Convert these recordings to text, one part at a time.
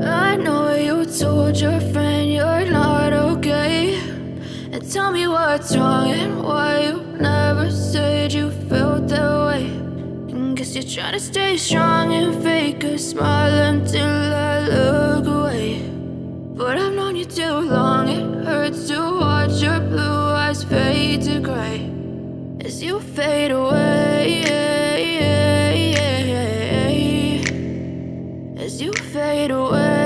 I know you told your friend you're not okay, and tell me what's wrong and why you never said you felt that way. And guess you're trying to stay strong and fake a smile until I look away. But I've known you too long, it hurts to watch your blue eyes fade to gray as you fade away, as you fade away.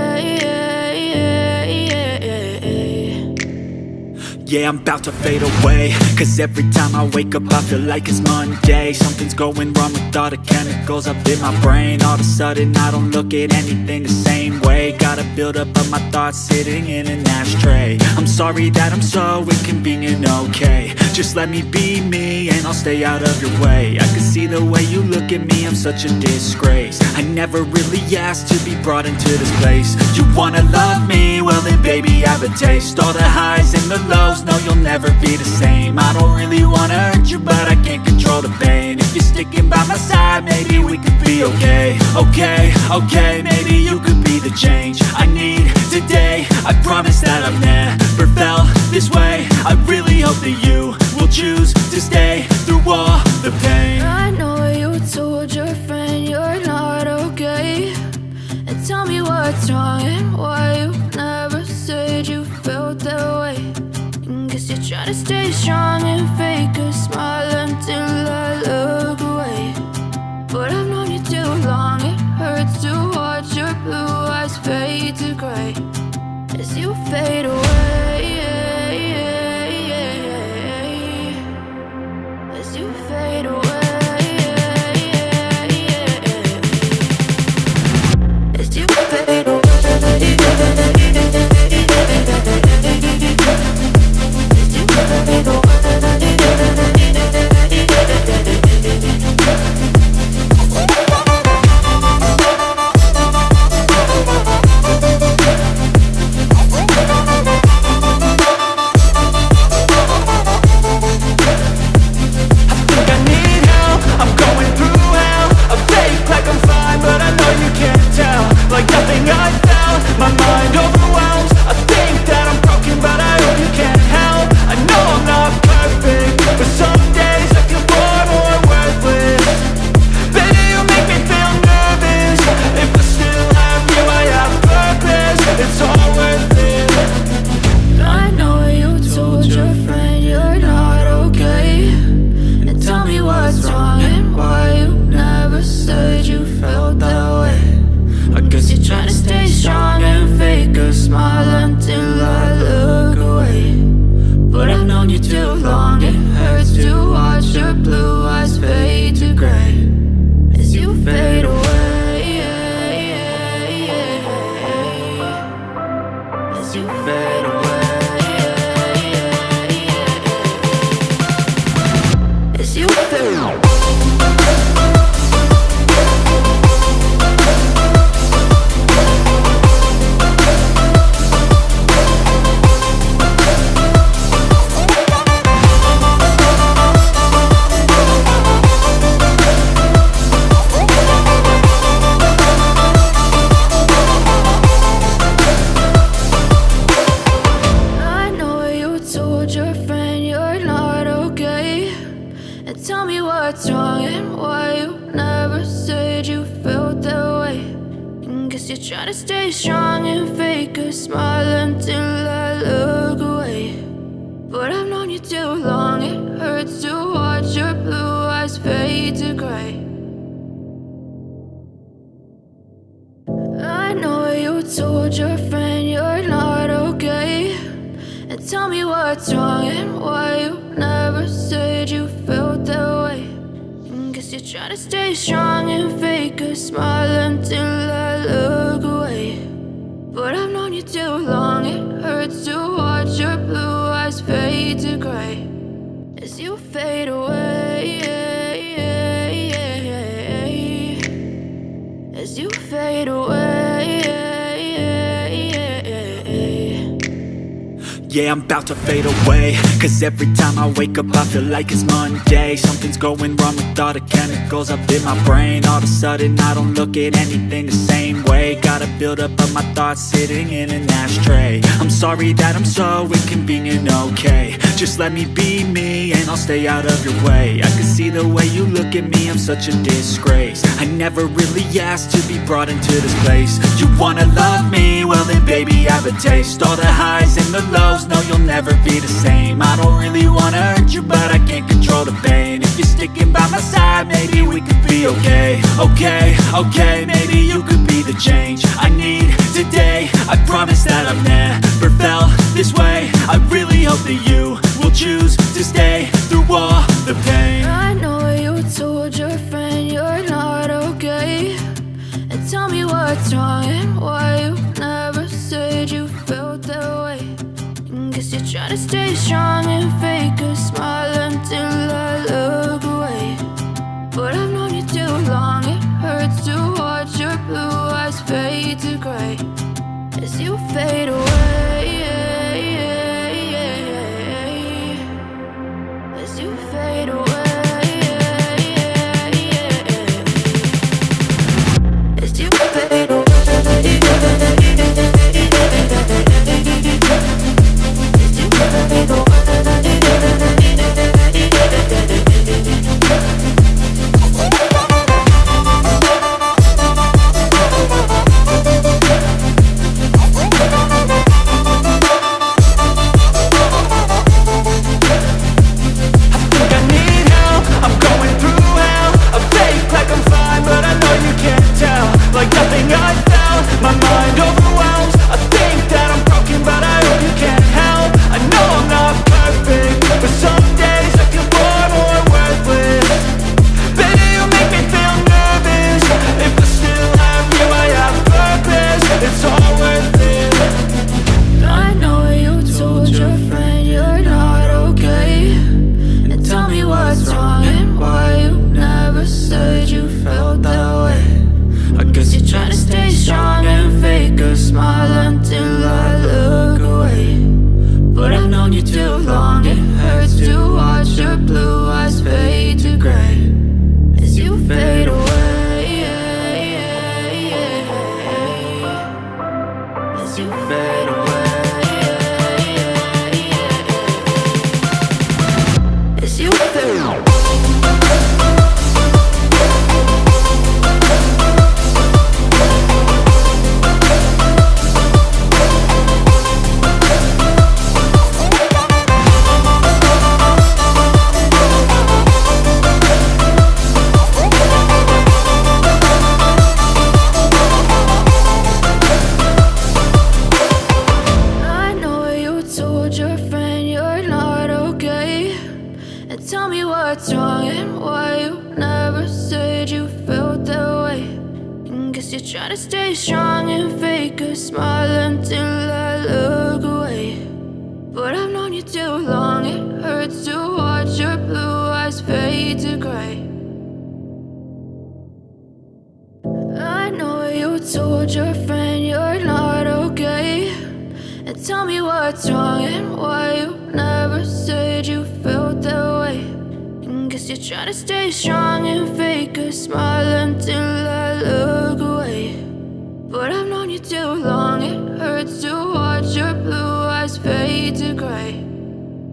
Yeah, I'm about to fade away, cause every time I wake up I feel like it's Monday. Something's going wrong with all the chemicals up in my brain. All of a sudden I don't look at anything the same way. Got a buildup of my thoughts sitting in an ashtray. I'm sorry that I'm so inconvenient, okay. Just let me be me and I'll stay out of your way. I can see the way you look at me, I'm such a disgrace. I never really asked to be brought into this place. You wanna love me? Well then baby I have a taste. All the highs and the lows, no you'll never be the same. I don't really wanna hurt you but I can't control the pain. If you're sticking by my side maybe we could be okay. Okay, maybe you could be the change I need today. I promise that I've never felt this way. I really hope that you will choose to stay through all the pain. I know you told your friend you're not okay, and tell me what's wrong and why you never said you felt that way. And guess you're trying to stay strong and fake a smile until I look away. But I've known you too long, it hurts to watch your blue eyes fade to gray as you fade away, as you fade away, as you fade away. Try to stay strong and fake a smile until I look away. But I've known you too long, it hurts to watch your blue eyes fade to gray. I know you told your friend you're not okay, and tell me what's wrong and why you never said you felt that way. And guess you're trying to stay strong and fake a smile until I look away. But I've known you too long, it hurts to watch your blue eyes fade to gray as you fade away, as you fade away. Yeah, I'm about to fade away, cause every time I wake up I feel like it's Monday. Something's going wrong with all the chemicals up in my brain. All of a sudden I don't look at anything the same way. Gotta build up of my thoughts sitting in an ashtray. I'm sorry that I'm so inconvenient, okay. Just let me be me and I'll stay out of your way. I can see the way you look at me, I'm such a disgrace. I never really asked to be brought into this place. You wanna love me? Well then baby, have a taste. All the highs and the lows, no you'll never be the same. I don't really wanna hurt you, but I can't control the pain. If you're sticking by my side, maybe we could be okay. Okay, maybe you could be the change I need today. I promise that I've never felt this way. I really hope that you will choose to stay through all the pain. I know you told your friend you're not okay, and tell me what's wrong and why you never said you felt that way. Guess you're trying to stay strong and fake a smile until I look away. But I've known you too long, it hurts to watch your blue eyes fade to gray as you fade away.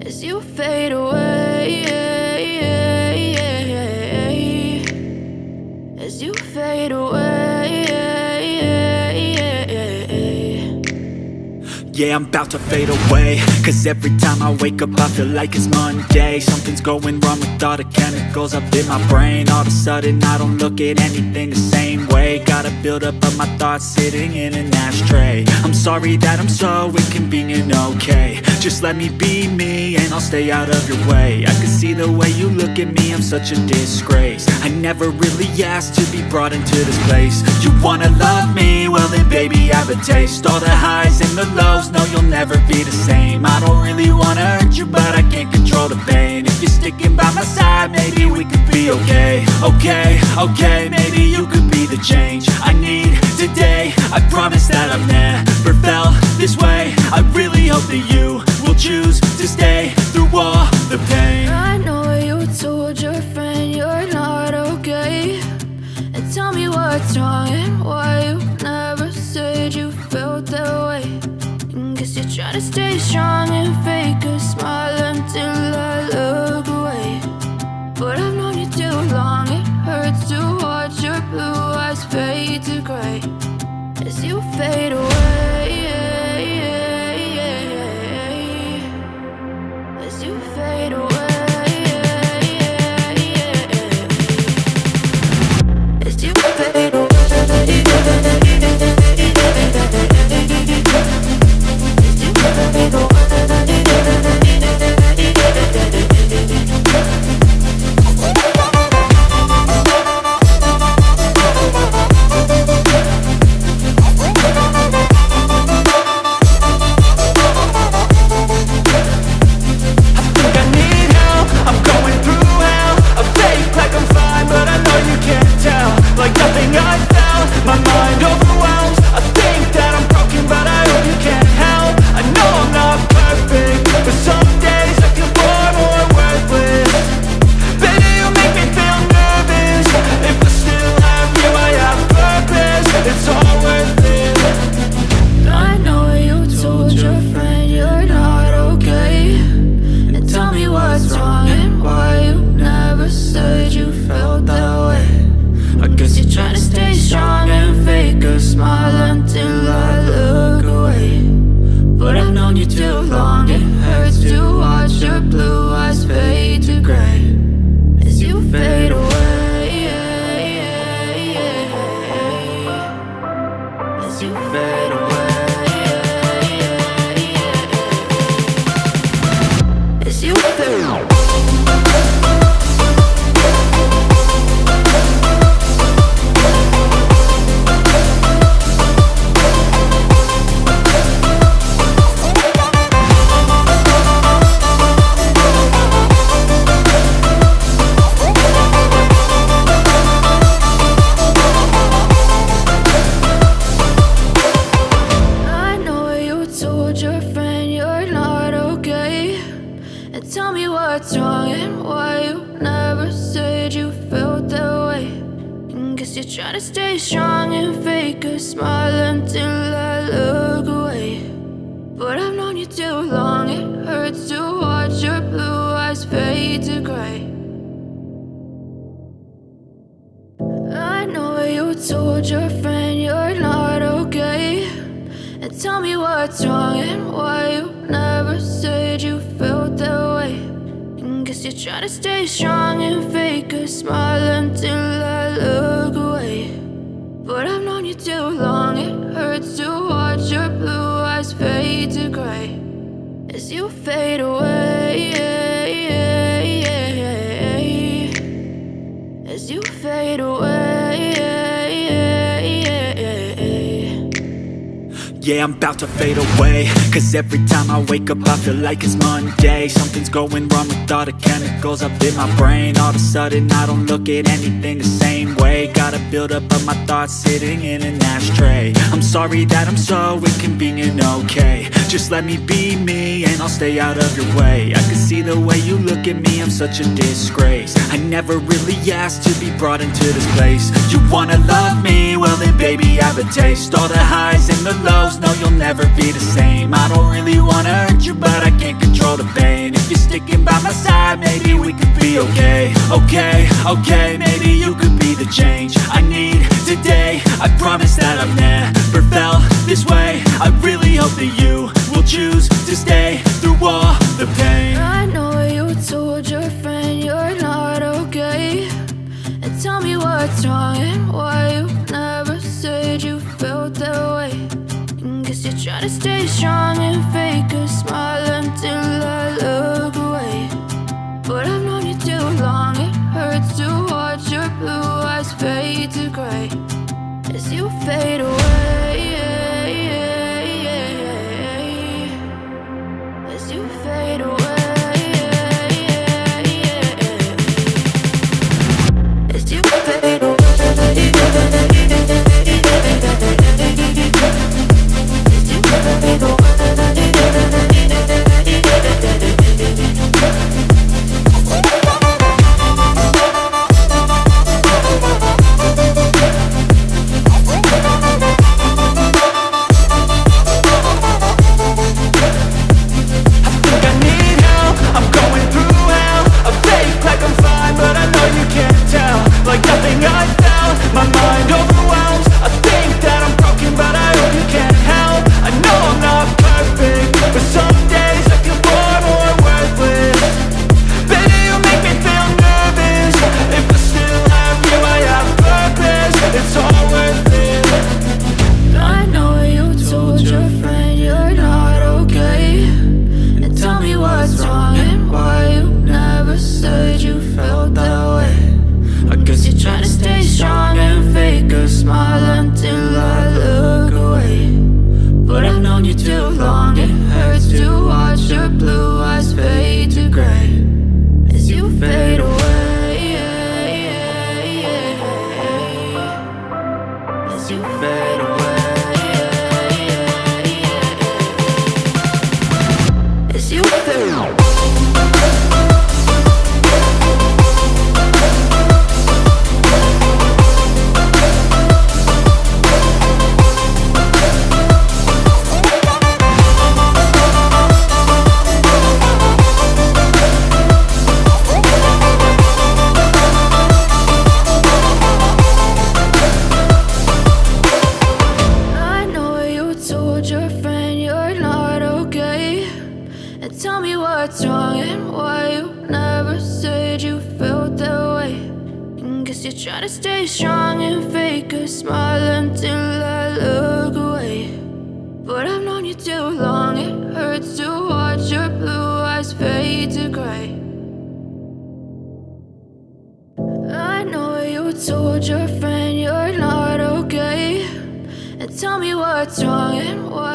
As you fade away. As you fade away. Yeah, I'm about to fade away, cause every time I wake up I feel like it's Monday. Something's going wrong with all the chemicals up in my brain. All of a sudden I don't look at anything the same way. Gotta build up of my thoughts sitting in an ashtray. I'm sorry that I'm so inconvenient, okay. Just let me be me and I'll stay out of your way. I can see the way you look at me, I'm such a disgrace. I never really asked to be brought into this place. You wanna love me? Well then baby, have a taste. All the highs and the lows, no you'll never be the same. I don't really wanna hurt you, but I can't control the pain. If you're sticking by my side, maybe we could be okay. Okay, maybe you could be the change I need today. I promise that I've never felt this way. I really hope that you will will choose to stay through all the pain. I know you told your friend you're not okay, and tell me what's wrong and why you never said you felt that way. And guess you're trying to stay strong and fake a smile until I look away. But I've known you too long, it hurts to watch your blue eyes fade to gray as you fade away, as you fade away, as you fade away, as you fade away. Like nothing I felt, my mind overwhelms. I think that I'm broken, but I hope you can't help. I know I'm not perfect, but some days I feel far more worthless. Baby, you make me feel nervous. If I still have you, I have purpose. It's all worth it. I know you told your friend you're not okay, and tell me what's wrong and why you never said you felt that way. I guess you're trying to stay strong and fake a smile until I look away. But I've known you too long, it hurts to watch your blue eyes fade to gray as you fade away, as you fade away, as you fade away. Tell me what's wrong and why you never said you felt that way. And guess you're trying to stay strong and fake a smile until I look away. But I've known you too long, it hurts to watch your blue eyes fade to gray. I know you told your friend you're not okay, and tell me what's wrong and why you never said you felt that way. And guess you're trying to stay strong and fake a smile until I look away. But I've known you too long, it hurts to watch your blue eyes fade to gray as you fade away, as you fade away. Yeah, I'm about to fade away, cause every time I wake up I feel like it's Monday. Something's going wrong with all the chemicals up in my brain. All of a sudden I don't look at anything the same way. Got a buildup of my thoughts sitting in an ashtray. I'm sorry that I'm so inconvenient, okay. Just let me be me and I'll stay out of your way. I can see the way you look at me, I'm such a disgrace. I never really asked to be brought into this place. You wanna love me? Well then baby I have a taste. All the highs and the lows, no you'll never be the same. I don't really wanna hurt you but I can't control the pain. If you're sticking by my side maybe we could be okay. Okay, maybe you could be the change I need today. I promise that I've never felt this way. I really hope that you will choose to stay through all the pain. I know you told your friend you're not okay, and tell me what's wrong and why you never said you felt that way. And guess you're trying to stay strong and fake a smile until I look away. But I've known you too long, it hurts to watch your blue eyes fade to gray as you fade away, as you fade away, as you fade away. As you fade away. I've known you too long. It hurts to watch your blue eyes fade to gray as you fade away, as you fade away, as you fade away. Tell me what's wrong and why you never said you felt that way. And guess you're trying to stay strong and fake a smile until I look away. But I've known you too long, it hurts to watch your blue eyes fade to gray. I know you told your friend you're not okay. And tell me what's wrong and why